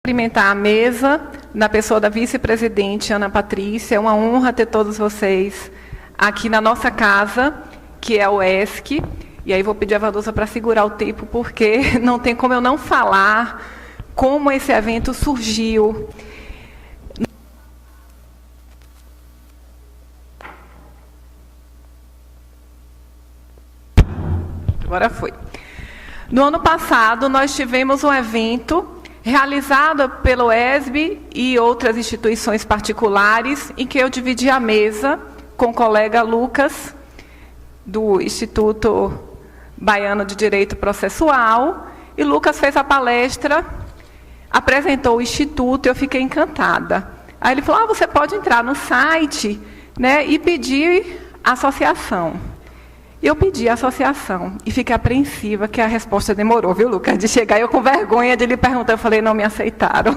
Cumprimentar a mesa, na pessoa da vice-presidente Ana Patrícia. É uma honra ter todos vocês aqui na nossa casa, que é o ESC. E aí vou pedir a Vandusa para segurar o tempo, porque não tem como eu não falar como esse evento surgiu. Agora foi. No ano passado, nós tivemos um evento realizado pelo ESB e outras instituições particulares, em que eu dividi a mesa com o colega Lucas, do Instituto Baiano de Direito Processual, e Lucas fez a palestra, apresentou o Instituto, e eu fiquei encantada. Aí ele falou, você pode entrar no site, né, e pedir associação. Eu pedi a associação e fiquei apreensiva, que a resposta demorou, viu, Lucas? De chegar, eu com vergonha de lhe perguntar, eu falei, não me aceitaram.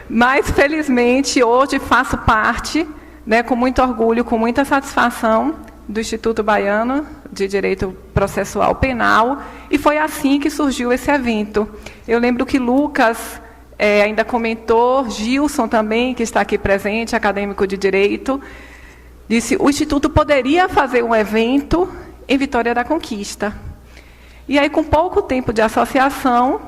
Mas, felizmente, hoje faço parte, né, com muito orgulho, com muita satisfação, do Instituto Baiano de Direito Processual Penal, e foi assim que surgiu esse evento. Eu lembro que Lucas ainda comentou, Gilson também, que está aqui presente, acadêmico de Direito, disse, o Instituto poderia fazer um evento em Vitória da Conquista. E aí, com pouco tempo de associação,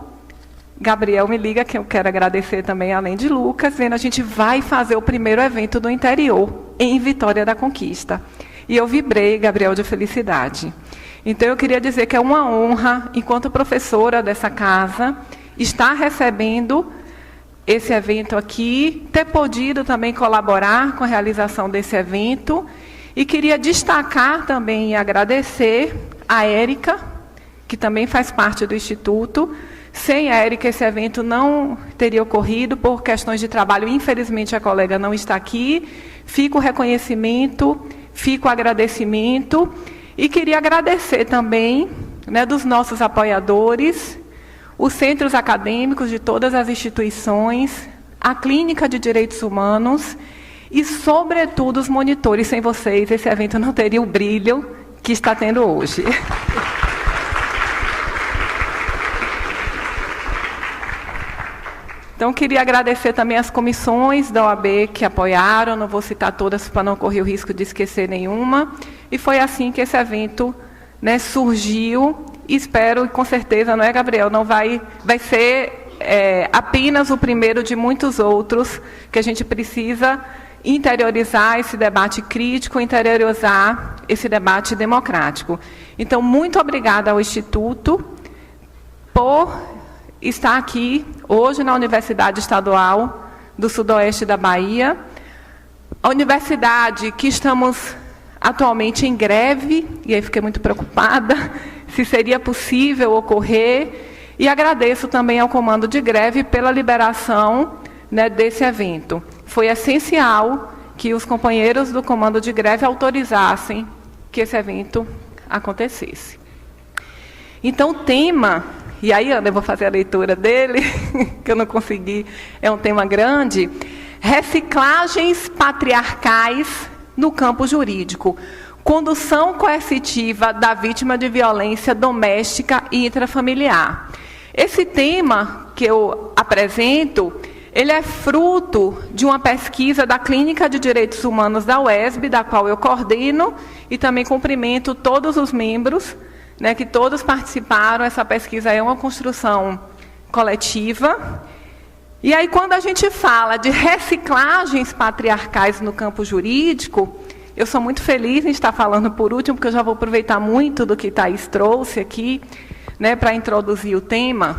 Gabriel me liga, que eu quero agradecer também, além de Lucas, dizendo, a gente vai fazer o primeiro evento do interior, em Vitória da Conquista. E eu vibrei, Gabriel, de felicidade. Então, eu queria dizer que é uma honra, enquanto professora dessa casa, estar recebendo esse evento aqui, ter podido também colaborar com a realização desse evento, e queria destacar também e agradecer a Érica, que também faz parte do Instituto. Sem a Érica, esse evento não teria ocorrido, por questões de trabalho. Infelizmente, a colega não está aqui. Fica o reconhecimento, fica o agradecimento, e queria agradecer também, né, dos nossos apoiadores, os centros acadêmicos de todas as instituições, a Clínica de Direitos Humanos e, sobretudo, os monitores. Sem vocês, esse evento não teria o brilho que está tendo hoje. Então, queria agradecer também as comissões da OAB que apoiaram, não vou citar todas para não correr o risco de esquecer nenhuma, e foi assim que esse evento, né, surgiu. Espero, e com certeza, não é, Gabriel? Não vai ser apenas o primeiro de muitos outros, que a gente precisa interiorizar esse debate crítico, interiorizar esse debate democrático. Então, muito obrigada ao Instituto por estar aqui hoje na Universidade Estadual do Sudoeste da Bahia, a universidade que estamos atualmente em greve, e aí fiquei muito preocupada se seria possível ocorrer, e agradeço também ao comando de greve pela liberação, né, desse evento. Foi essencial que os companheiros do comando de greve autorizassem que esse evento acontecesse. Então, o tema, e aí eu vou fazer a leitura dele, que eu não consegui, é um tema grande, reciclagens patriarcais no campo jurídico, condução coercitiva da vítima de violência doméstica e intrafamiliar. Esse tema que eu apresento, ele é fruto de uma pesquisa da Clínica de Direitos Humanos da UESB, da qual eu coordeno, e também cumprimento todos os membros, né, que todos participaram. Essa pesquisa é uma construção coletiva. E aí, quando a gente fala de reciclagens patriarcais no campo jurídico, eu sou muito feliz em estar falando por último, porque eu já vou aproveitar muito do que Thaís trouxe aqui, né, para introduzir o tema.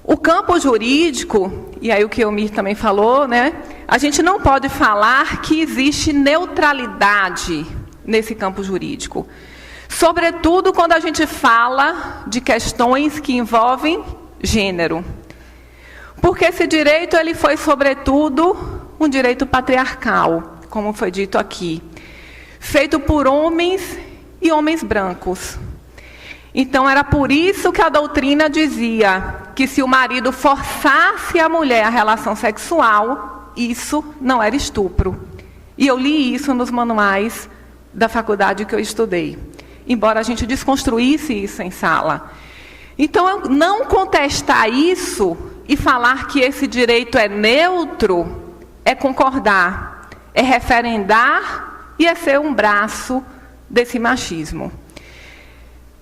O campo jurídico, e aí o que o Mir também falou, né, a gente não pode falar que existe neutralidade nesse campo jurídico. Sobretudo quando a gente fala de questões que envolvem gênero. Porque esse direito, ele foi, sobretudo, um direito patriarcal, como foi dito aqui, feito por homens e homens brancos. Então, era por isso que a doutrina dizia que se o marido forçasse a mulher à relação sexual, isso não era estupro. E eu li isso nos manuais da faculdade que eu estudei, embora a gente desconstruísse isso em sala. Então, não contestar isso e falar que esse direito é neutro é concordar, é referendar e é ser um braço desse machismo.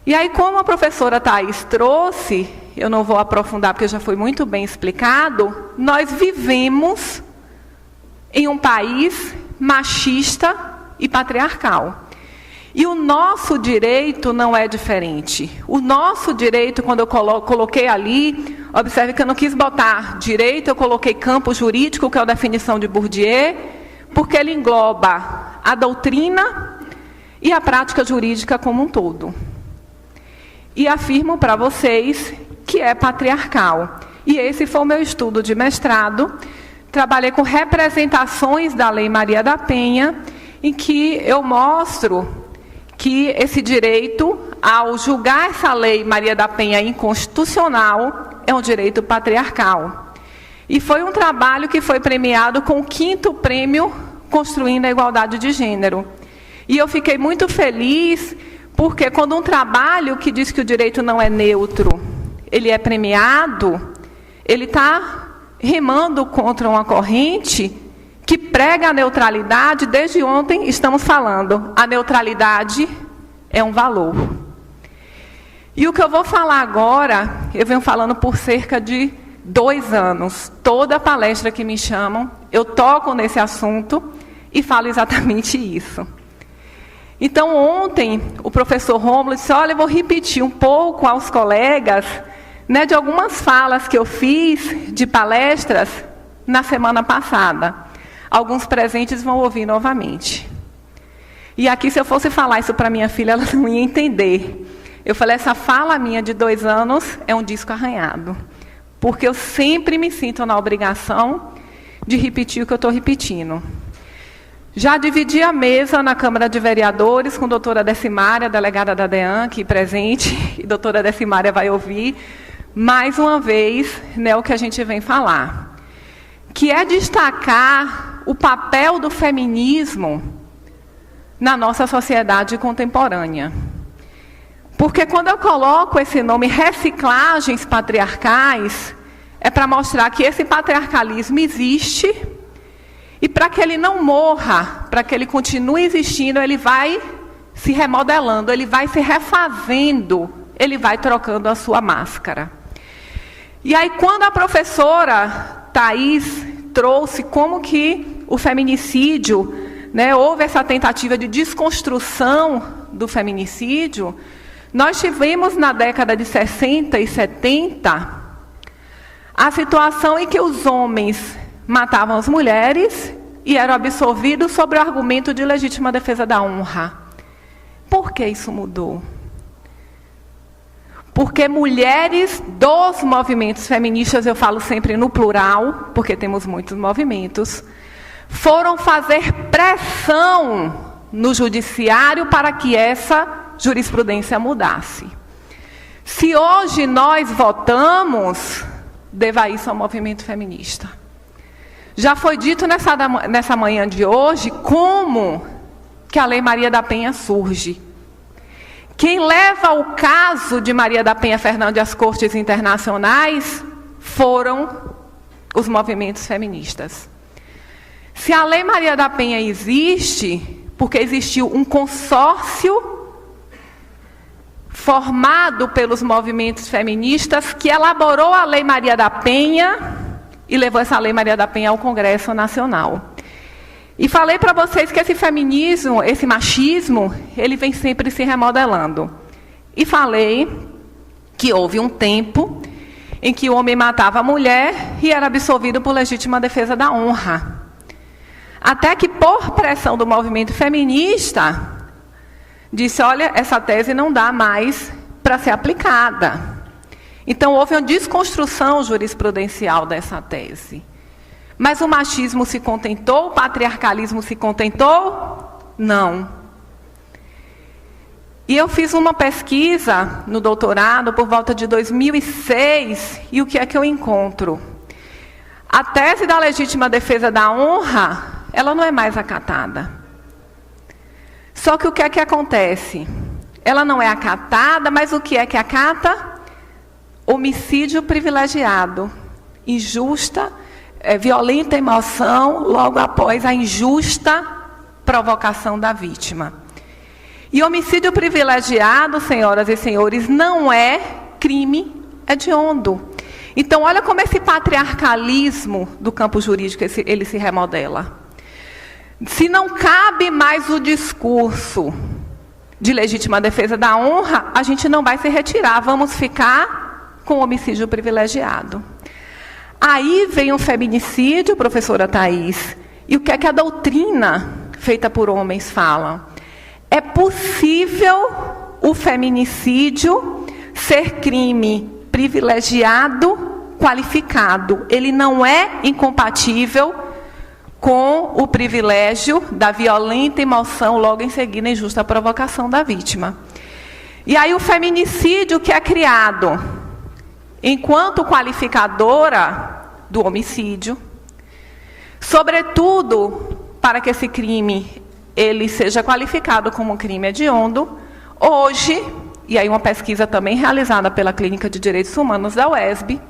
E aí, como a professora Thaís trouxe, eu não vou aprofundar porque já foi muito bem explicado, nós vivemos em um país machista e patriarcal. E o nosso direito não é diferente. O nosso direito, quando eu coloquei ali, observe que eu não quis botar direito, eu coloquei campo jurídico, que é a definição de Bourdieu, porque ele engloba a doutrina e a prática jurídica como um todo. E afirmo para vocês que é patriarcal. E esse foi o meu estudo de mestrado. Trabalhei com representações da Lei Maria da Penha, em que eu mostro que esse direito, ao julgar essa Lei Maria da Penha inconstitucional, é um direito patriarcal. E foi um trabalho que foi premiado com o 5º prêmio Construindo a Igualdade de Gênero. E eu fiquei muito feliz, porque quando um trabalho que diz que o direito não é neutro, ele é premiado, ele está remando contra uma corrente que prega a neutralidade. Desde ontem estamos falando, a neutralidade é um valor. E o que eu vou falar agora, eu venho falando por cerca de 2 anos. Toda palestra que me chamam, eu toco nesse assunto e falo exatamente isso. Então, ontem, o professor Rômulo disse, olha, eu vou repetir um pouco aos colegas, né, de algumas falas que eu fiz de palestras na semana passada. Alguns presentes vão ouvir novamente. E aqui, se eu fosse falar isso para minha filha, ela não ia entender. Eu falei, essa fala minha de 2 anos é um disco arranhado. Porque eu sempre me sinto na obrigação de repetir o que eu estou repetindo. Já dividi a mesa na Câmara de Vereadores com a doutora Decimária, delegada da DEAN, aqui presente, e a doutora Decimária vai ouvir, mais uma vez, né, o que a gente vem falar. Que é destacar o papel do feminismo na nossa sociedade contemporânea. Porque quando eu coloco esse nome, reciclagens patriarcais, é para mostrar que esse patriarcalismo existe e para que ele não morra, para que ele continue existindo, ele vai se remodelando, ele vai se refazendo, ele vai trocando a sua máscara. E aí, quando a professora Thaís trouxe como que o feminicídio, né, houve essa tentativa de desconstrução do feminicídio, nós tivemos na década de 60 e 70 a situação em que os homens matavam as mulheres e eram absolvidos sob o argumento de legítima defesa da honra. Por que isso mudou? Porque mulheres dos movimentos feministas, eu falo sempre no plural, porque temos muitos movimentos, foram fazer pressão no judiciário para que essa jurisprudência mudasse. Se hoje nós votamos, deva isso ao movimento feminista. Já foi dito nessa manhã de hoje como que a Lei Maria da Penha surge. Quem leva o caso de Maria da Penha Fernandes às cortes internacionais foram os movimentos feministas. Se a Lei Maria da Penha existe, porque existiu um consórcio formado pelos movimentos feministas que elaborou a Lei Maria da Penha e levou essa Lei Maria da Penha ao Congresso Nacional. E falei para vocês que esse feminismo, esse machismo, ele vem sempre se remodelando. E falei que houve um tempo em que o homem matava a mulher e era absolvido por legítima defesa da honra. Até que, por pressão do movimento feminista, disse, olha, essa tese não dá mais para ser aplicada. Então, houve uma desconstrução jurisprudencial dessa tese. Mas o machismo se contentou? O patriarcalismo se contentou? Não. E eu fiz uma pesquisa no doutorado por volta de 2006, e o que é que eu encontro? A tese da legítima defesa da honra, ela não é mais acatada. Só que o que é que acontece? Ela não é acatada, mas o que é que acata? homicídio privilegiado, injusta, violenta emoção logo após a injusta provocação da vítima. E homicídio privilegiado, senhoras e senhores, não é crime hediondo. Então, olha como esse patriarcalismo do campo jurídico, ele se remodela. Se não cabe mais o discurso de legítima defesa da honra, a gente não vai se retirar, vamos ficar com o homicídio privilegiado. Aí vem o feminicídio, professora Thais, e o que é que a doutrina feita por homens fala? É possível o feminicídio ser crime privilegiado, qualificado. Ele não é incompatível com o privilégio da violenta emoção logo em seguida a injusta provocação da vítima. E aí o feminicídio que é criado enquanto qualificadora do homicídio, sobretudo para que esse crime ele seja qualificado como crime hediondo, hoje, e aí uma pesquisa também realizada pela Clínica de Direitos Humanos da UESB,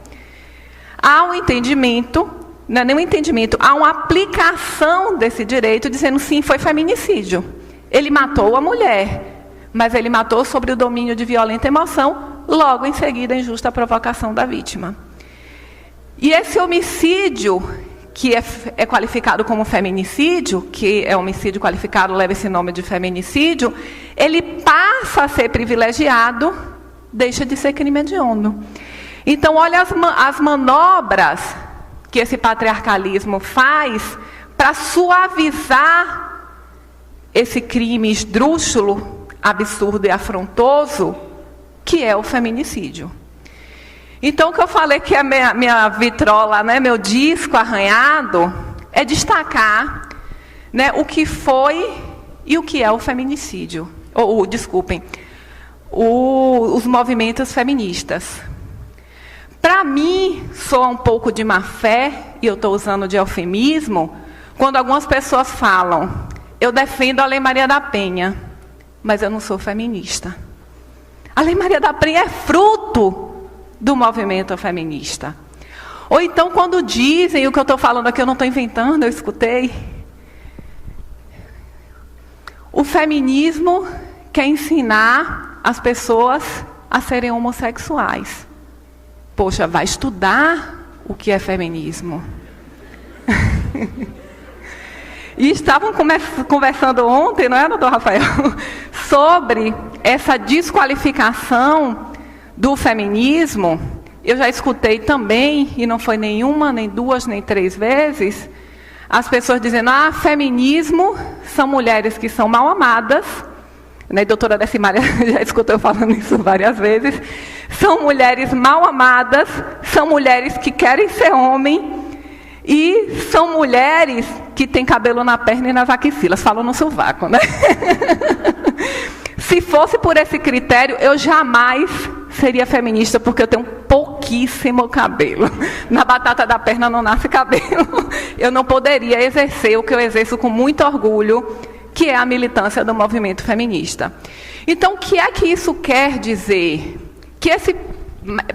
há um entendimento, não é nem um entendimento, há uma aplicação desse direito dizendo sim, foi feminicídio. Ele matou a mulher, mas ele matou sobre o domínio de violenta emoção, logo em seguida a injusta provocação da vítima. E esse homicídio, que é qualificado como feminicídio, que é homicídio qualificado, leva esse nome de feminicídio, ele passa a ser privilegiado, deixa de ser crime hediondo. Então, olha as manobras que esse patriarcalismo faz para suavizar esse crime esdrúxulo, absurdo e afrontoso, que é o feminicídio. Então, o que eu falei que é minha vitrola, né, meu disco arranhado, é destacar, né, o que foi e o que é o feminicídio. Desculpem, os movimentos feministas. Para mim, soa um pouco de má fé, e eu estou usando de eufemismo, quando algumas pessoas falam, eu defendo a Lei Maria da Penha, mas eu não sou feminista. A Lei Maria da Penha é fruto do movimento feminista. Ou então, quando dizem, o que eu estou falando aqui, eu não estou inventando, eu escutei, o feminismo quer ensinar as pessoas a serem homossexuais. Poxa, vai estudar o que é feminismo. E estavam conversando ontem, não é, doutor Rafael, sobre essa desqualificação do feminismo. Eu já escutei também, e não foi nenhuma, nem duas, nem três vezes, as pessoas dizendo, feminismo são mulheres que são mal amadas, né, a doutora Decimária já escutou eu falando isso várias vezes, são mulheres mal amadas, são mulheres que querem ser homem, e são mulheres que têm cabelo na perna e nas axilas, falam no sovaco, né? Se fosse por esse critério, eu jamais seria feminista, porque eu tenho pouquíssimo cabelo. Na batata da perna não nasce cabelo. Eu não poderia exercer o que eu exerço com muito orgulho, que é a militância do movimento feminista. Então, o que é que isso quer dizer? Que esse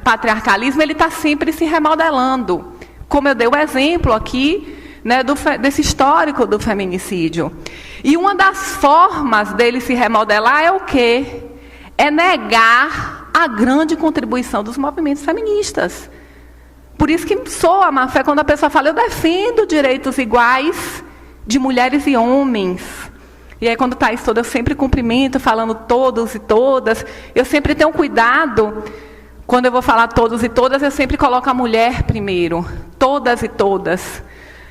patriarcalismo ele está sempre se remodelando. Como eu dei o exemplo aqui, né, desse histórico do feminicídio. E uma das formas dele se remodelar é o quê? É negar a grande contribuição dos movimentos feministas. Por isso que soa má fé quando a pessoa fala, eu defendo direitos iguais de mulheres e homens. E aí quando está isso todo, eu sempre cumprimento, falando todos e todas. Eu sempre tenho cuidado, quando eu vou falar todos e todas, eu sempre coloco a mulher primeiro. Todas e todas.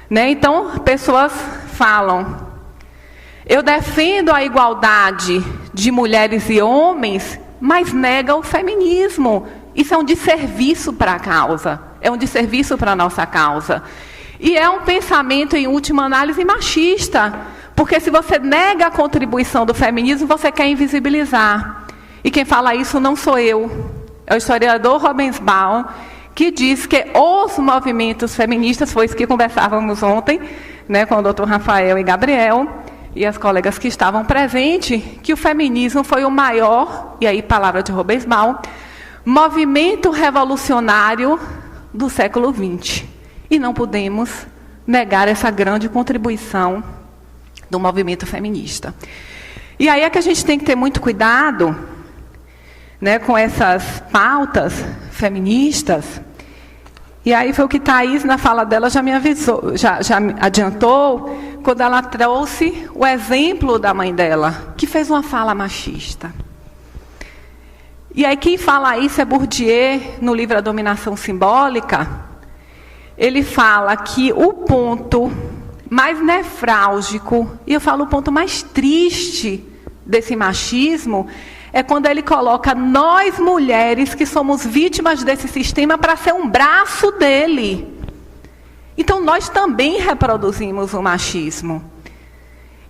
Né? Então, pessoas falam, eu defendo a igualdade de mulheres e homens, mas nega o feminismo. Isso é um desserviço para a causa, é um desserviço para a nossa causa. E é um pensamento, em última análise, machista, porque se você nega a contribuição do feminismo, você quer invisibilizar. E quem fala isso não sou eu, é o historiador Robensbaum, que diz que os movimentos feministas, foi isso que conversávamos ontem, né, com o doutor Rafael e Gabriel, e as colegas que estavam presentes, que o feminismo foi o maior, e aí palavra de Robensbaum, movimento revolucionário do século XX. E não podemos negar essa grande contribuição do movimento feminista. E aí é que a gente tem que ter muito cuidado, né, com essas pautas feministas. E aí foi o que Thaís, na fala dela, já me avisou, já me adiantou, quando ela trouxe o exemplo da mãe dela, que fez uma fala machista. E aí quem fala isso é Bourdieu, no livro A Dominação Simbólica. Ele fala que o ponto mais nefrálgico, e eu falo o ponto mais triste desse machismo, é quando ele coloca nós mulheres que somos vítimas desse sistema para ser um braço dele. Então nós também reproduzimos o machismo.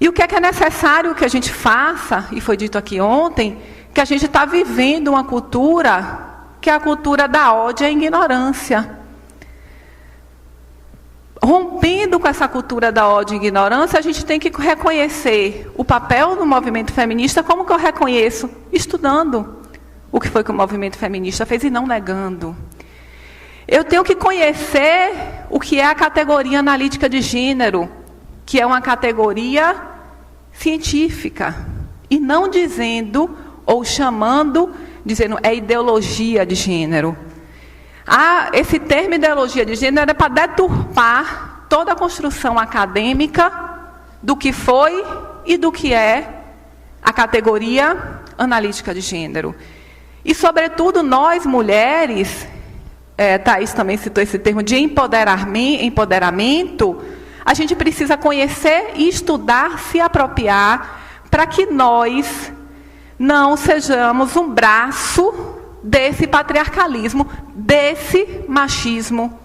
E o que é necessário que a gente faça, e foi dito aqui ontem, que a gente está vivendo uma cultura que é a cultura da ódio e a ignorância. Rompendo com essa cultura da ódio e ignorância, a gente tem que reconhecer o papel do movimento feminista. Como que eu reconheço? Estudando o que foi que o movimento feminista fez e não negando. Eu tenho que conhecer o que é a categoria analítica de gênero, que é uma categoria científica, e não dizendo ou chamando, dizendo é ideologia de gênero. Esse termo ideologia de gênero é para deturpar toda a construção acadêmica do que foi e do que é a categoria analítica de gênero. E, sobretudo, nós, mulheres, Thaís também citou esse termo de empoderamento, a gente precisa conhecer e estudar, se apropriar, para que nós não sejamos um braço desse patriarcalismo, desse machismo,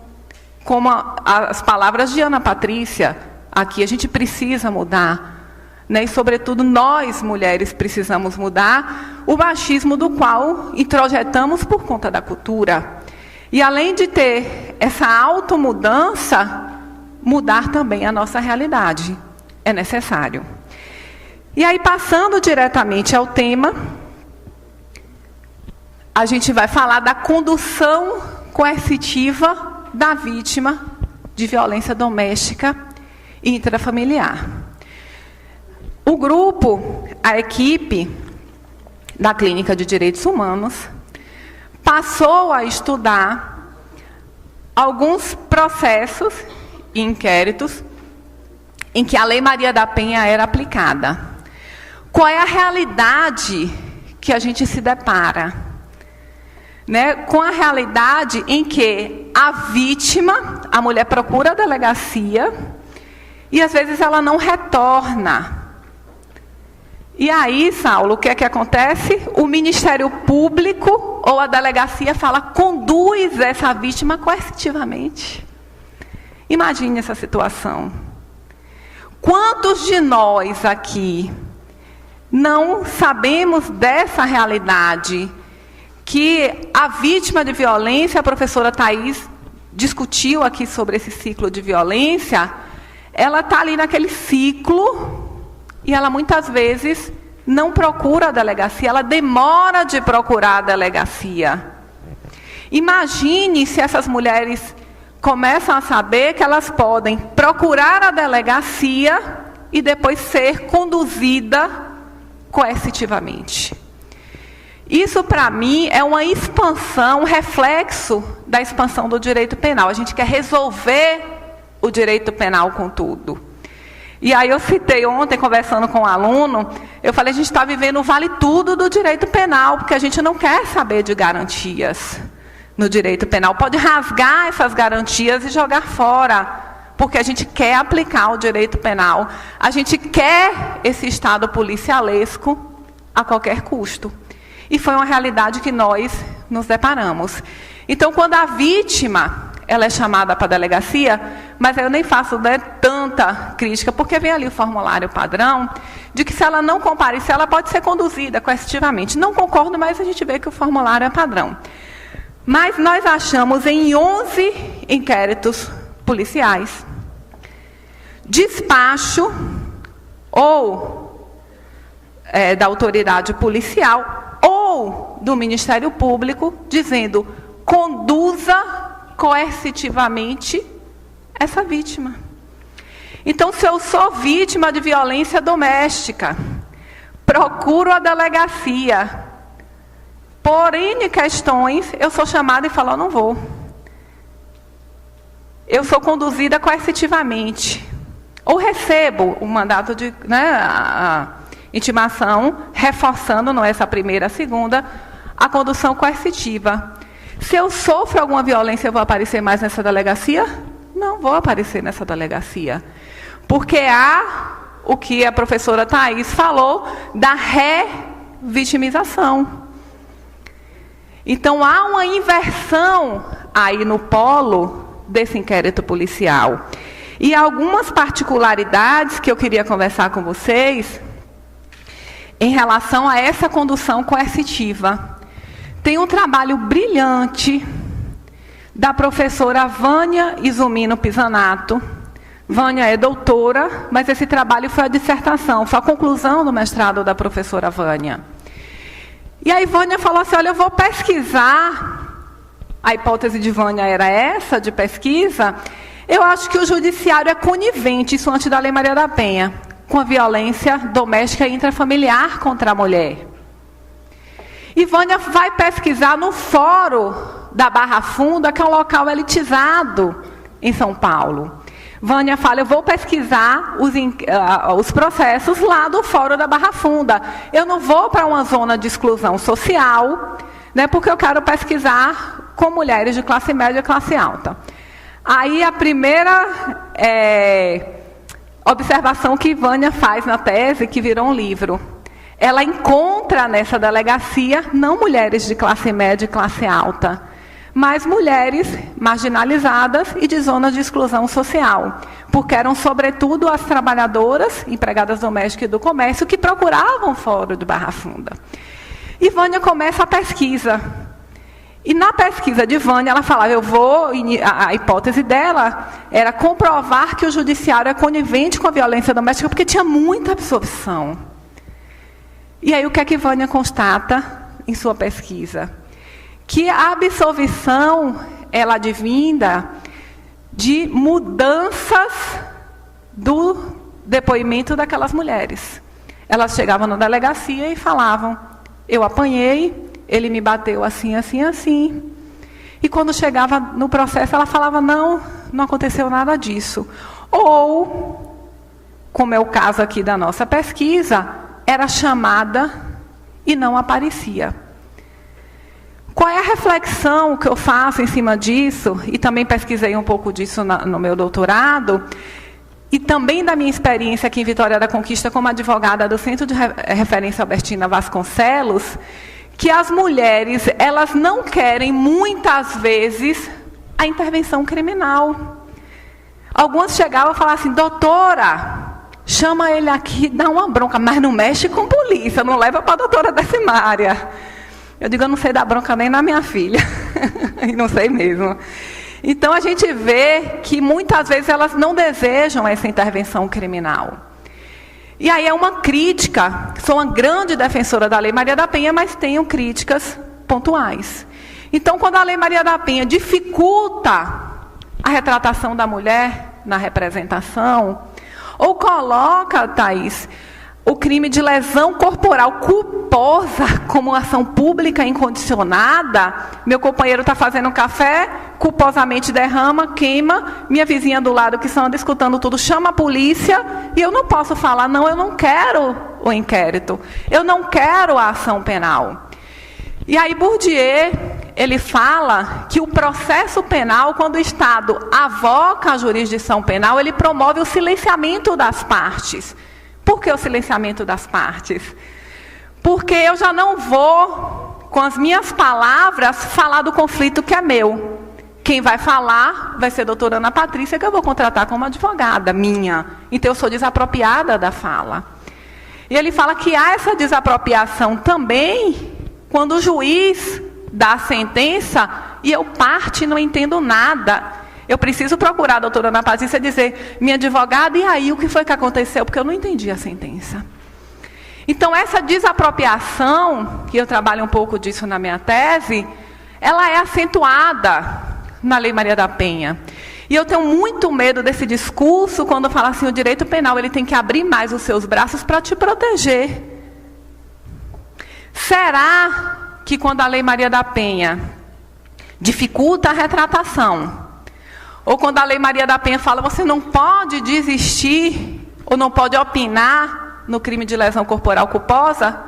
como as palavras de Ana Patrícia, aqui a gente precisa mudar, né? E sobretudo nós, mulheres, precisamos mudar o machismo do qual introjetamos por conta da cultura. E além de ter essa automudança, mudar também a nossa realidade, é necessário. E aí, passando diretamente ao tema, a gente vai falar da condução coercitiva da vítima de violência doméstica e intrafamiliar. O grupo, a equipe da Clínica de Direitos Humanos, passou a estudar alguns processos e inquéritos em que a Lei Maria da Penha era aplicada. Qual é a realidade que a gente se depara? Né, com a realidade em que a vítima, a mulher procura a delegacia e às vezes ela não retorna. E aí, Saulo, o que é que acontece? O Ministério Público ou a delegacia fala, conduz essa vítima coercitivamente. Imagine essa situação. Quantos de nós aqui não sabemos dessa realidade? Que a vítima de violência, a professora Thaís discutiu aqui sobre esse ciclo de violência, ela está ali naquele ciclo e ela muitas vezes não procura a delegacia, ela demora de procurar a delegacia. Imagine se essas mulheres começam a saber que elas podem procurar a delegacia e depois ser conduzida coercitivamente. Isso, para mim, é uma expansão, um reflexo da expansão do direito penal. A gente quer resolver o direito penal com tudo. E aí eu citei ontem, conversando com um aluno, eu falei, a gente está vivendo o vale tudo do direito penal, porque a gente não quer saber de garantias no direito penal. Pode rasgar essas garantias e jogar fora, porque a gente quer aplicar o direito penal. A gente quer esse Estado policialesco a qualquer custo. E foi uma realidade que nós nos deparamos. Então, quando a vítima ela é chamada para a delegacia, mas eu nem faço tanta crítica, porque vem ali o formulário padrão, de que se ela não comparecer, ela pode ser conduzida coercitivamente. Não concordo, mas a gente vê que o formulário é padrão. Mas nós achamos em 11 inquéritos policiais, despacho ou da autoridade policial, ou do Ministério Público dizendo: conduza coercitivamente essa vítima. Então, se eu sou vítima de violência doméstica, procuro a delegacia, por N questões, eu sou chamada e falo: eu não vou. Eu sou conduzida coercitivamente. Ou recebo o mandato de a intimação, reforçando, não é essa primeira, a segunda, a condução coercitiva. Se eu sofro alguma violência, eu vou aparecer mais nessa delegacia? Não vou aparecer nessa delegacia. Porque há o que a professora Thaís falou da revitimização. Então, há uma inversão aí no polo desse inquérito policial. E algumas particularidades que eu queria conversar com vocês em relação a essa condução coercitiva. Tem um trabalho brilhante da professora Vânia Izumino Pisanato. Vânia é doutora, mas esse trabalho foi a dissertação, foi a conclusão do mestrado da professora Vânia. E aí Vânia falou assim: olha, eu vou pesquisar, a hipótese de Vânia era essa, de pesquisa, eu acho que o judiciário é conivente, isso antes da Lei Maria da Penha, com a violência doméstica e intrafamiliar contra a mulher. E Vânia vai pesquisar no Fórum da Barra Funda, que é um local elitizado em São Paulo. Vânia fala: eu vou pesquisar os processos lá do Fórum da Barra Funda. Eu não vou para uma zona de exclusão social, né, porque eu quero pesquisar com mulheres de classe média e classe alta. Aí a primeira observação que Vânia faz na tese, que virou um livro, ela encontra nessa delegacia não mulheres de classe média e classe alta, mas mulheres marginalizadas e de zonas de exclusão social, porque eram sobretudo as trabalhadoras, empregadas domésticas e do comércio, que procuravam o Fórum de Barra Funda. E Vânia começa a pesquisa. E na pesquisa de Vânia, ela falava: a hipótese dela era comprovar que o judiciário é conivente com a violência doméstica, porque tinha muita absorção. E aí o que é que Vânia constata em sua pesquisa? Que a absolvição, ela advinda de mudanças do depoimento daquelas mulheres. Elas chegavam na delegacia e falavam: eu apanhei, ele me bateu assim, assim, assim. E quando chegava no processo, ela falava: não aconteceu nada disso. Ou, como é o caso aqui da nossa pesquisa, era chamada e não aparecia. Qual é a reflexão que eu faço em cima disso? E também pesquisei um pouco disso no meu doutorado, e também da minha experiência aqui em Vitória da Conquista como advogada do Centro de Referência Albertina Vasconcelos, que as mulheres, elas não querem, muitas vezes, a intervenção criminal. Algumas chegavam e falavam assim: doutora, chama ele aqui, dá uma bronca, mas não mexe com polícia, não leva para a doutora Decimária. Eu digo: eu não sei dar bronca nem na minha filha, e não sei mesmo. Então a gente vê que muitas vezes elas não desejam essa intervenção criminal. E aí é uma crítica, sou uma grande defensora da Lei Maria da Penha, mas tenho críticas pontuais. Então, quando a Lei Maria da Penha dificulta a retratação da mulher na representação, ou coloca, Thaís, o crime de lesão corporal culposa como ação pública incondicionada, meu companheiro está fazendo café, culposamente derrama, queima, minha vizinha do lado que anda escutando tudo, chama a polícia, e eu não posso falar: não, eu não quero o inquérito, eu não quero a ação penal. E aí Bourdieu, ele fala que o processo penal, quando o Estado avoca a jurisdição penal, ele promove o silenciamento das partes. Por que o silenciamento das partes? Porque eu já não vou, com as minhas palavras, falar do conflito que é meu. Quem vai falar vai ser a doutora Ana Patrícia, que eu vou contratar como advogada minha. Então eu sou desapropriada da fala. E ele fala que há essa desapropriação também quando o juiz dá a sentença e eu parte e não entendo nada. Eu preciso procurar a doutora Ana Patrícia e dizer: minha advogada, e aí o que foi que aconteceu? Porque eu não entendi a sentença. Então, essa desapropriação, que eu trabalho um pouco disso na minha tese, ela é acentuada na Lei Maria da Penha. E eu tenho muito medo desse discurso quando fala assim, o direito penal ele tem que abrir mais os seus braços para te proteger. Será que quando a Lei Maria da Penha dificulta a retratação, ou quando a Lei Maria da Penha fala você não pode desistir ou não pode opinar no crime de lesão corporal culposa,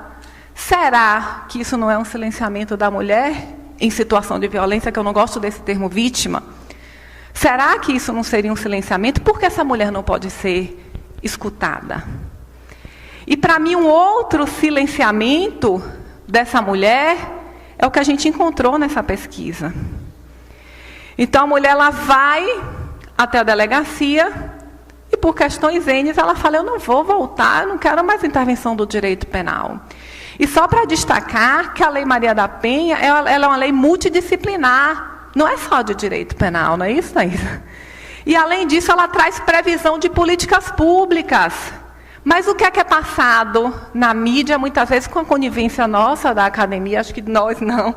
será que isso não é um silenciamento da mulher em situação de violência, que eu não gosto desse termo vítima? Será que isso não seria um silenciamento? Por que essa mulher não pode ser escutada? E para mim um outro silenciamento dessa mulher é o que a gente encontrou nessa pesquisa. Então a mulher ela vai até a delegacia e por questões N ela fala, eu não vou voltar, eu não quero mais intervenção do direito penal. E só para destacar que a Lei Maria da Penha ela é uma lei multidisciplinar. Não é só de direito penal, não é isso, Thaís? E, além disso, ela traz previsão de políticas públicas. Mas o que é passado na mídia, muitas vezes com a conivência nossa da academia, acho que nós não,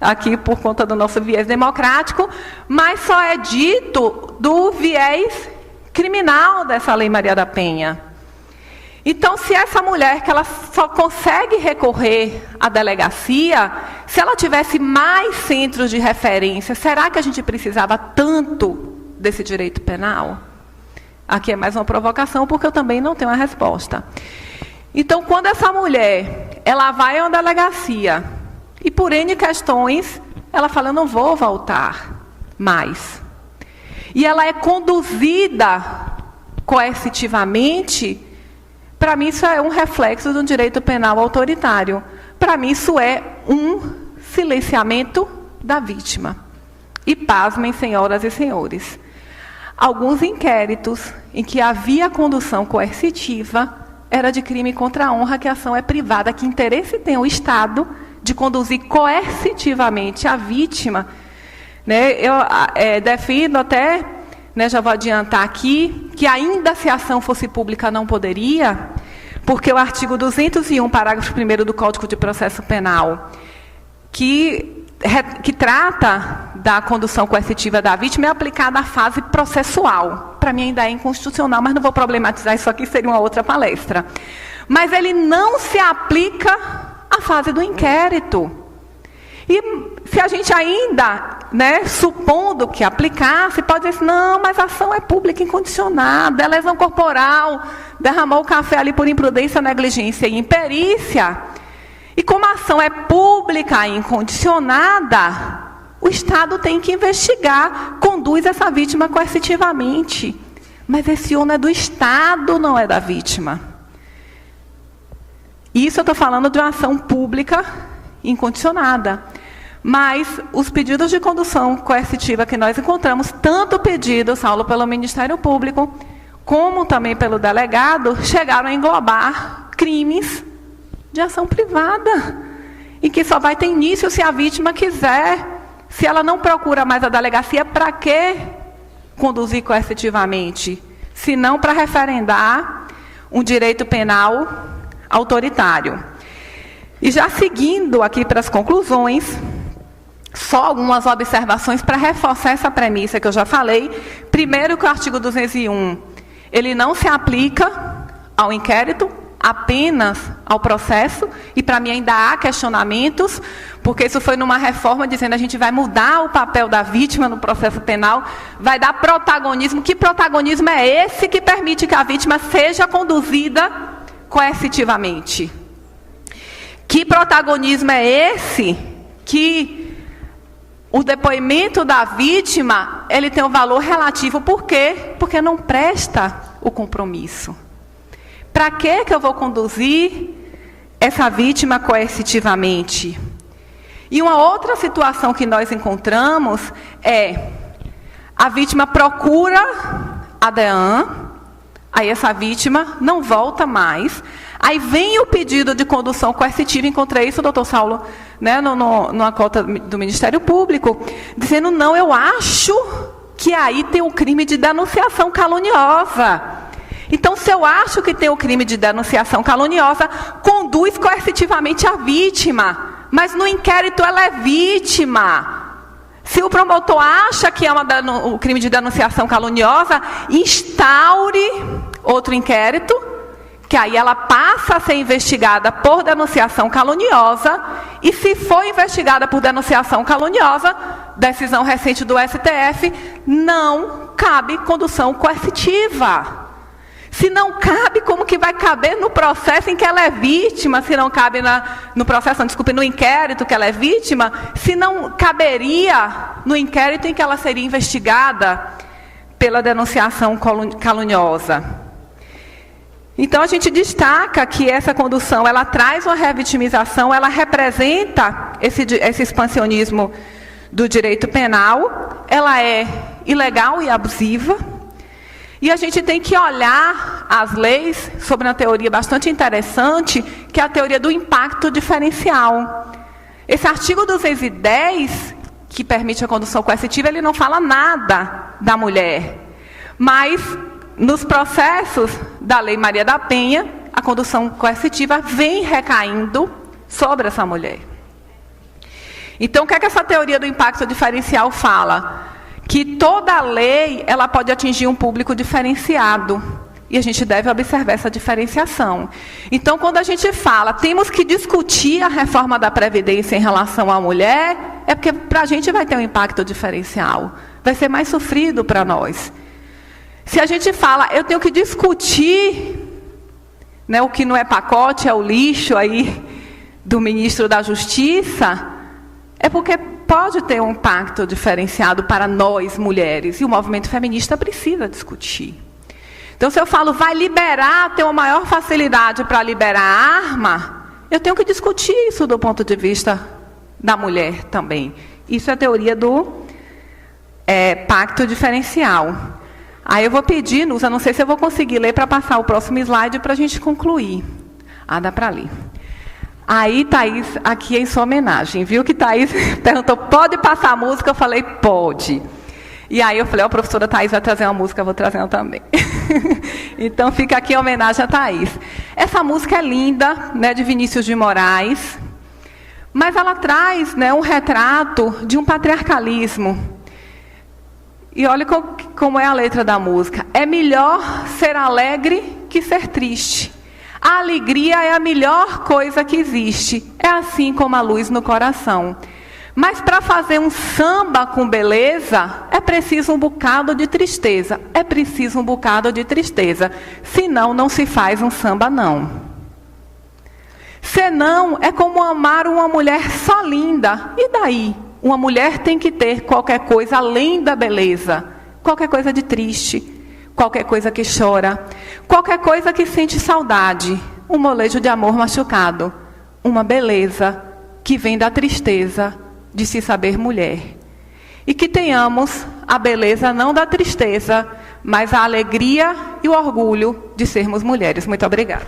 aqui por conta do nosso viés democrático, mas só é dito do viés criminal dessa Lei Maria da Penha. Então, se essa mulher, que ela só consegue recorrer à delegacia, se ela tivesse mais centros de referência, será que a gente precisava tanto desse direito penal? Aqui é mais uma provocação, porque eu também não tenho a resposta. Então, quando essa mulher, ela vai a uma delegacia, e por N questões, ela fala, eu não vou voltar mais. E ela é conduzida coercitivamente. Para mim, isso é um reflexo do direito penal autoritário. Para mim, isso é um silenciamento da vítima. E pasmem, senhoras e senhores, alguns inquéritos em que havia condução coercitiva era de crime contra a honra, que a ação é privada. Que interesse tem o Estado de conduzir coercitivamente a vítima? Né? Eu defendo até... já vou adiantar aqui, que ainda se a ação fosse pública não poderia, porque o artigo 201, parágrafo 1º do Código de Processo Penal, que trata da condução coercitiva da vítima, é aplicado à fase processual. Para mim ainda é inconstitucional, mas não vou problematizar isso aqui, seria uma outra palestra. Mas ele não se aplica à fase do inquérito. E se a gente ainda, supondo que aplicasse, pode dizer assim, não, mas a ação é pública incondicionada, é lesão corporal, derramou o café ali por imprudência, negligência e imperícia. E como a ação é pública e incondicionada, o Estado tem que investigar, conduz essa vítima coercitivamente. Mas esse ônus é do Estado, não é da vítima. Isso eu estou falando de uma ação pública incondicionada. Mas os pedidos de condução coercitiva que nós encontramos, tanto pedidos, Saulo, pelo Ministério Público, como também pelo delegado, chegaram a englobar crimes de ação privada, e que só vai ter início se a vítima quiser. Se ela não procura mais a delegacia, para que conduzir coercitivamente? Se não para referendar um direito penal autoritário. E já seguindo aqui para as conclusões, só algumas observações para reforçar essa premissa que eu já falei. Primeiro, que o artigo 201, ele não se aplica ao inquérito, apenas ao processo, e para mim ainda há questionamentos, porque isso foi numa reforma dizendo a gente vai mudar o papel da vítima no processo penal, vai dar protagonismo. Que protagonismo é esse que permite que a vítima seja conduzida coercitivamente? Que protagonismo é esse que o depoimento da vítima, ele tem um valor relativo? Por quê? Porque não presta o compromisso. Para que eu vou conduzir essa vítima coercitivamente? E uma outra situação que nós encontramos é a vítima procura a DEAN, aí essa vítima não volta mais. Aí vem o pedido de condução coercitiva, encontrei isso, doutor Saulo, numa cota do Ministério Público, dizendo, não, eu acho que aí tem o crime de denunciação caluniosa. Então, se eu acho que tem o crime de denunciação caluniosa, conduz coercitivamente a vítima, mas no inquérito ela é vítima. Se o promotor acha que é o crime de denunciação caluniosa, instaure outro inquérito, que aí ela passa a ser investigada por denunciação caluniosa, e se for investigada por denunciação caluniosa, decisão recente do STF, não cabe condução coercitiva. Se não cabe, como que vai caber no processo em que ela é vítima? Se não cabe no inquérito que ela é vítima, se não caberia no inquérito em que ela seria investigada pela denunciação caluniosa. Então a gente destaca que essa condução, ela traz uma revitimização, ela representa esse expansionismo do direito penal, ela é ilegal e abusiva. E a gente tem que olhar as leis sobre uma teoria bastante interessante, que é a teoria do impacto diferencial. Esse artigo 210, que permite a condução coercitiva, ele não fala nada da mulher. Mas, nos processos da Lei Maria da Penha, a condução coercitiva vem recaindo sobre essa mulher. Então, o que é que essa teoria do impacto diferencial fala? Que toda lei ela pode atingir um público diferenciado. E a gente deve observar essa diferenciação. Então, quando a gente fala, temos que discutir a reforma da Previdência em relação à mulher, é porque para a gente vai ter um impacto diferencial. Vai ser mais sofrido para nós. Se a gente fala, eu tenho que discutir, né, o que não é pacote, é o lixo aí do ministro da Justiça, é porque pode ter um impacto diferenciado para nós, mulheres, e o movimento feminista precisa discutir. Então, se eu falo, vai liberar, ter uma maior facilidade para liberar a arma, eu tenho que discutir isso do ponto de vista da mulher também. Isso é a teoria do pacto diferencial. Aí eu vou pedir, Nusa, não sei se eu vou conseguir ler para passar o próximo slide para a gente concluir. Dá para ler. Aí, Thaís, aqui é em sua homenagem, viu que Thaís perguntou, pode passar a música? Eu falei, pode. E aí eu falei, a professora Thaís vai trazer uma música, eu vou trazer uma também. Então fica aqui a homenagem a Thaís. Essa música é linda, né, de Vinícius de Moraes, mas ela traz, né, um retrato de um patriarcalismo. E olha como é a letra da música. É melhor ser alegre que ser triste. A alegria é a melhor coisa que existe. É assim como a luz no coração. Mas para fazer um samba com beleza, é preciso um bocado de tristeza. É preciso um bocado de tristeza. Senão, não se faz um samba, não. Senão, é como amar uma mulher só linda. E daí? Uma mulher tem que ter qualquer coisa além da beleza. Qualquer coisa de triste. Qualquer coisa que chora, qualquer coisa que sente saudade, um molejo de amor machucado, uma beleza que vem da tristeza de se saber mulher. E que tenhamos a beleza não da tristeza, mas a alegria e o orgulho de sermos mulheres. Muito obrigada.